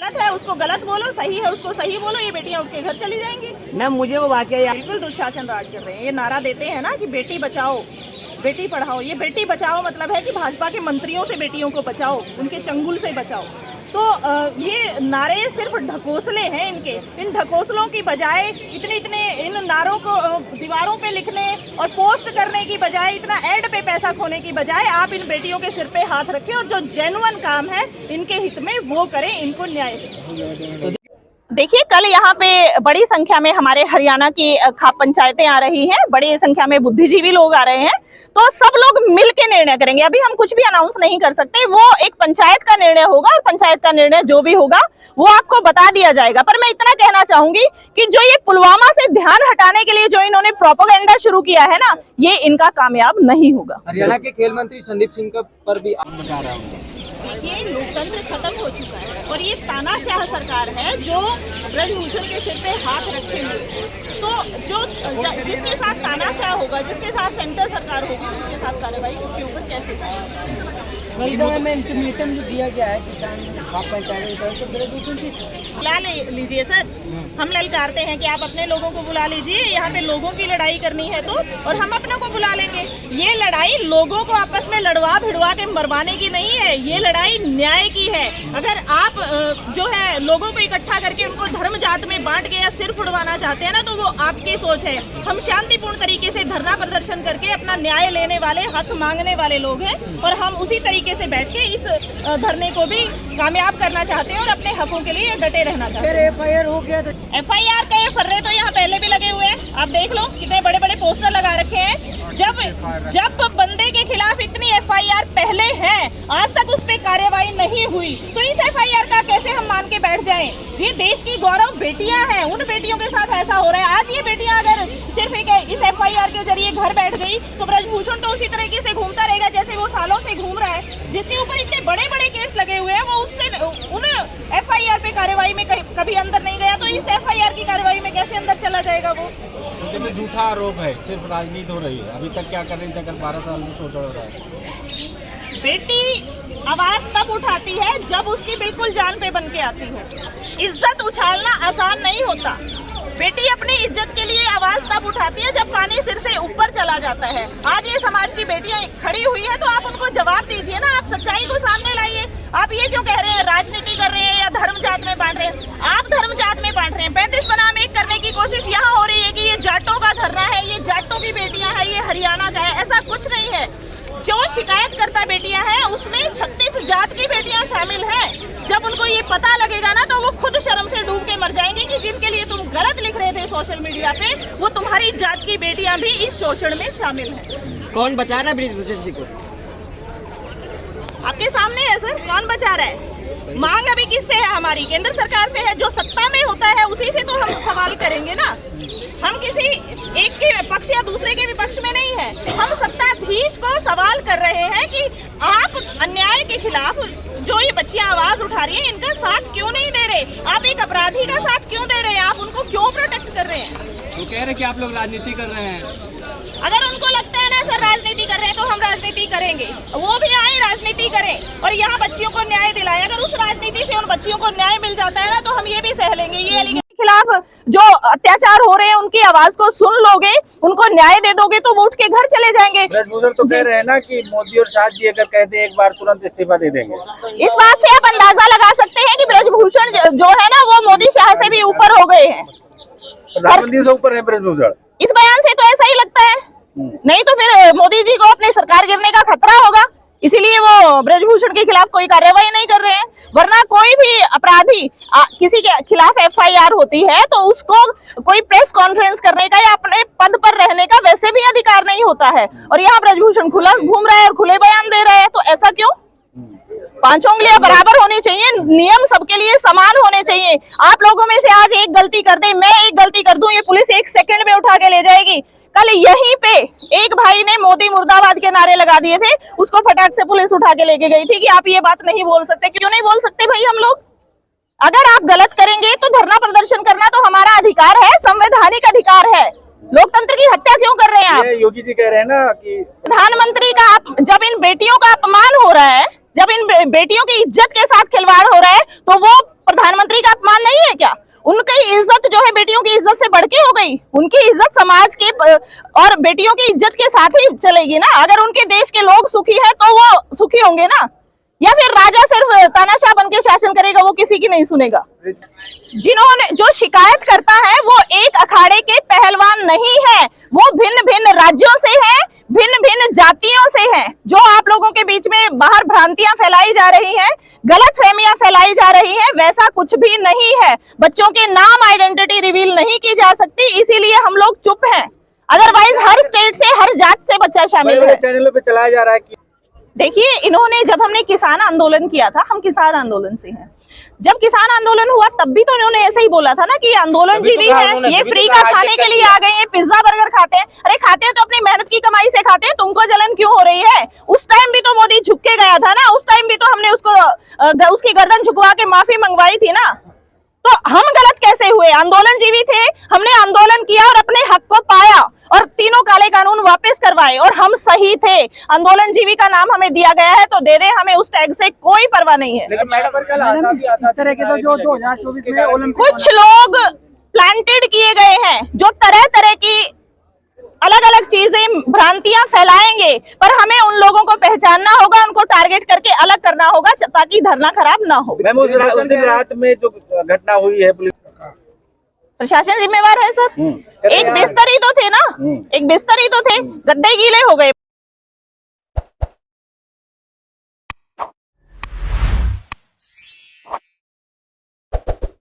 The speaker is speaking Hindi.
गलत है उसको गलत बोलो, सही है उसको सही बोलो, ये बेटियां उठ के घर चली जाएंगी। मैम मुझे वो वाकया बिल्कुल दुशासन राज कर रहे हैं। ये नारा देते हैं ना कि बेटी बचाओ बेटी पढ़ाओ, ये बेटी बचाओ मतलब है कि भाजपा के मंत्रियों से बेटियों को बचाओ, उनके चंगुल से बचाओ। तो ये नारे सिर्फ ढकोसले हैं इनके। इन ढकोसलों की बजाय इतने इन नारों को दीवारों पे लिखने और पोस्ट करने की बजाय, इतना ऐड पे पैसा खोने की बजाय आप इन बेटियों के सिर पे हाथ रखें और जो जेन्युइन काम है इनके हित में वो करें, इनको न्याय दें। देखिए कल यहाँ पे बड़ी संख्या में हमारे हरियाणा की खाप पंचायतें आ रही हैं, बड़ी संख्या में बुद्धिजीवी लोग आ रहे हैं, तो सब लोग मिल के निर्णय करेंगे। अभी हम कुछ भी अनाउंस नहीं कर सकते, वो एक पंचायत का निर्णय होगा और पंचायत का निर्णय जो भी होगा वो आपको बता दिया जाएगा। पर मैं इतना कहना चाहूंगी कि जो ये पुलवामा से ध्यान हटाने के लिए जो इन्होंने प्रोपेगेंडा शुरू किया है ना, ये इनका कामयाब नहीं होगा। हरियाणा के खेल मंत्री संदीप सिंह पर भी बता रहा हूँ, ये लोकतंत्र खत्म हो चुका है और ये तानाशाह सरकार है जो ब्रजभूषण के सिर पे हाथ रखे हुए। तो जो जिसके साथ तानाशाह होगा, जिसके साथ सेंटर सरकार होगी, जिसके साथ कार्रवाई उसके ऊपर कैसे में अल्टीमेटम जो दिया गया है किसान खाप पंचायत तो बुला लीजिए सर, हम ललकारते हैं कि आप अपने लोगों को बुला लीजिए, यहाँ पे लोगों की लड़ाई करनी है तो, और हम अपने को बुला लेंगे। ये लड़ाई लोगों को आपस में लड़वा भिड़वा के मरवाने की नहीं है, ये लड़ाई न्याय की है। अगर आप जो है लोगों को इकट्ठा करके उनको धर्म जात में बांट के या सिर फुड़वाना चाहते हैं ना, तो वो आपकी सोच है। हम शांतिपूर्ण तरीके से धरना प्रदर्शन करके अपना न्याय लेने वाले, हक मांगने वाले लोग हैं और हम उसी तरीके से बैठ के इस धरने को भी कामयाब करना चाहते हैं और अपने हकों के लिए डटे रहना चाहते हैं। FIR हो गया तो FIR का ये फर्रे तो यहाँ पहले भी लगे हुए हैं, आप देख लो कितने बड़े बड़े पोस्टर लगा रखे हैं। जब बंदे के खिलाफ इतनी FIR पहले है, आज तक उस पर कार्रवाई नहीं हुई, तो इस FIR का कैसे हम मान के बैठ जाएं? ये देश की गौरव बेटियां हैं, उन बेटियों के साथ ऐसा हो रहा है। आज ये बेटियां अगर सिर्फ इस FIR के जरिए घर बैठ गई तो ब्रजभूषण तो उसी तरीके से घूमता रहेगा जैसे वो सालों से घूम रहा है। जिसके ऊपर इतने बड़े बड़े केस लगे हुए हैं वो उन FIR पे कार्रवाई में कभी अंदर नहीं गया, तो इस FIR की कार्रवाई में कैसे अंदर चला जाएगा वो? तो झूठा आरोप है, सिर्फ राजनीति हो रही है। अभी तक क्या कर रही थी, अगर 12 साल में शोषण हो रहा है। बेटी आवाज तब उठाती है जब उसकी बिल्कुल जान पे बन के आती है। इज्जत उछालना आसान नहीं होता। बेटी अपनी इज्जत के लिए आवाज तब उठाती है जब पानी सिर से ऊपर चला जाता है। आज ये समाज की बेटियां खड़ी हुई है तो आप उनको जवाब दीजिए ना, आप सच्चाई को सामने लाइए। आप ये क्यों कह रहे हैं राजनीति कर रहे हैं या धर्म जात में बांट रहे हैं? आप धर्म जात में बांट रहे हैं। 35 बनाम 1 करने की कोशिश यहाँ हो रही है कि ये जाटों का धरना है, ये जाटों की बेटियां है, ये हरियाणा का है। ऐसा कुछ नहीं है। जो शिकायतकर्ता बेटियां हैं उसमें 36 जात की बेटियां शामिल हैं। जब उनको ये पता लगेगा ना तो वो खुद शर्म से डूब के मर जाएंगे कि जिनके लिए तुम गलत लिख रहे थे सोशल मीडिया पे, वो तुम्हारी जात की बेटियां भी इस शोषण में शामिल हैं। कौन बचा रहा है ब्रजभूषण जी को? आपके सामने है सर, कौन बचा रहा है? मांग अभी किससे है? हमारी केंद्र सरकार से है। जो सत्ता में होता है उसी से तो हम सवाल करेंगे ना। हम किसी एक के पक्ष या दूसरे के विपक्ष में नहीं है। हम सत्ताधीश को सवाल कर रहे हैं कि आप अन्याय के खिलाफ जो ये बच्चियां आवाज उठा रही हैं, इनका साथ क्यों नहीं दे रहे? आप एक अपराधी का साथ क्यों दे रहे हैं? आप उनको क्यों प्रोटेक्ट कर रहे हैं? वो कह रहे हैं कि आप लोग राजनीति कर रहे हैं। अगर उनको लगता है ना सर राजनीति कर रहे हैं तो हम राजनीति करेंगे, वो भी आए राजनीति करें और यहाँ बच्चियों को न्याय दिलाएं। अगर उस राजनीति से उन बच्चियों को न्याय मिल जाता है ना तो हम ये भी सह लेंगे। ये खिलाफ जो अत्याचार हो रहे हैं उनकी आवाज को सुन लोगे, उनको न्याय दे दोगे तो वो उठ के घर चले जाएंगे। ब्रजभूषण तो कह रहे हैं ना कि मोदी और शाह जी अगर कहते हैं एक बार तुरंत इस्तीफा दे देंगे। इस बात से आप अंदाजा लगा सकते हैं कि ब्रजभूषण जो है ना वो मोदी शाह से भी ऊपर हो गए हैं, प्रधानमंत्री से ऊपर है ब्रजभूषण। इस बयान से तो ऐसा ही लगता है, नहीं तो फिर मोदी जी को अपनी सरकार गिरने का खतरा होगा, इसीलिए वो ब्रजभूषण के खिलाफ कोई कार्रवाई नहीं कर रहे हैं। वरना कोई भी अपराधी किसी के खिलाफ FIR होती है तो उसको कोई प्रेस कॉन्फ्रेंस करने का या अपने पद पर रहने का वैसे भी अधिकार नहीं होता है। और यहाँ ब्रजभूषण खुला घूम रहा है और खुले बयान दे रहा है, तो ऐसा क्यों? 5 उंगलियां बराबर होनी चाहिए, नियम सबके लिए समान होने चाहिए। आप लोगों में से आज एक गलती कर दे, मैं एक गलती कर दूं, ये पुलिस 1 सेकंड में उठा के ले जाएगी। कल यहीं पे एक भाई ने मोदी मुर्दाबाद के नारे लगा दिए थे, उसको फटाक से पुलिस उठा के लेके गई थी कि आप ये बात नहीं बोल सकते। क्यों नहीं बोल सकते भाई हम लोग? अगर आप गलत करेंगे तो धरना प्रदर्शन करना तो हमारा अधिकार है, संवैधानिक अधिकार है। लोकतंत्र की हत्या क्यों कर रहे हैं आप? योगी जी कह रहे हैं ना कि प्रधानमंत्री का जब इन बेटियों का अपमान हो रहा है जब इन बेटियों की इज्जत के साथ खिलवाड़ हो रहा है तो वो प्रधानमंत्री का अपमान नहीं है क्या? उनकी इज्जत जो है बेटियों की इज्जत से बढ़ के हो गई। उनकी इज्जत समाज के और बेटियों की इज्जत के साथ ही चलेगी ना। अगर उनके देश के लोग सुखी है तो वो सुखी होंगे ना, या फिर राजा सिर्फ तानाशाह बन के शासन करेगा, वो किसी की नहीं सुनेगा। जिन्होंने जो शिकायत करता है वो एक अखाड़े के पहलवान नहीं है, वो भिन्न भिन्न राज्यों से है, भिन्न भिन्न जातियों से है। जो आप लोगों के बीच में बाहर भ्रांतियां फैलाई जा रही हैं, गलत फहमियां फैलाई जा रही हैं, वैसा कुछ भी नहीं है। बच्चों के नाम आइडेंटिटी रिवील नहीं की जा सकती, इसीलिए हम लोग चुप हैं। अदरवाइज हर स्टेट से हर जात से बच्चा शामिल है। चैनलों पे चलाया जा रहा है कि देखिए, इन्होंने जब हमने किसान आंदोलन किया था, हम किसान आंदोलन से हैं, जब किसान आंदोलन हुआ तब भी तो इन्होंने ऐसे ही बोला था ना कि आंदोलन जीवी है, ये फ्री का खाने के लिए आ गए हैं, पिज्जा बर्गर खाते हैं। अरे खाते हैं तो अपनी मेहनत की कमाई से खाते हैं, तुमको जलन क्यों हो रही है? उस टाइम भी तो मोदी झुक के गया था ना, उस टाइम भी तो हमने उसकी गर्दन झुकवा के माफी मंगवाई थी ना। तो हम गलत कैसे हुए? आंदोलन जीवी थे, हमने आंदोलन किया और अपने हक को पाया और तीनों काले कानून वापस करवाए और हम सही थे। आंदोलन जीवी का नाम हमें दिया गया है तो दे दे, हमें उस टैग से कोई परवाह नहीं है। लेकिन मैडम इस तरह के तो जो 2024 में ओलंपिक कुछ लोग प्लांटेड किए गए हैं जो तरह तरह की अलग अलग चीजें भ्रांतियां फैलाएंगे, पर हमें उन लोगों को पहचानना होगा, उनको टारगेट करके अलग करना होगा ताकि धरना खराब ना हो। मैम उस दिन रात में जो घटना हुई है, पुलिस प्रशासन जिम्मेवार है सर। एक बिस्तर ही तो थे ना, एक बिस्तर ही तो थे, गद्दे गीले हो गए,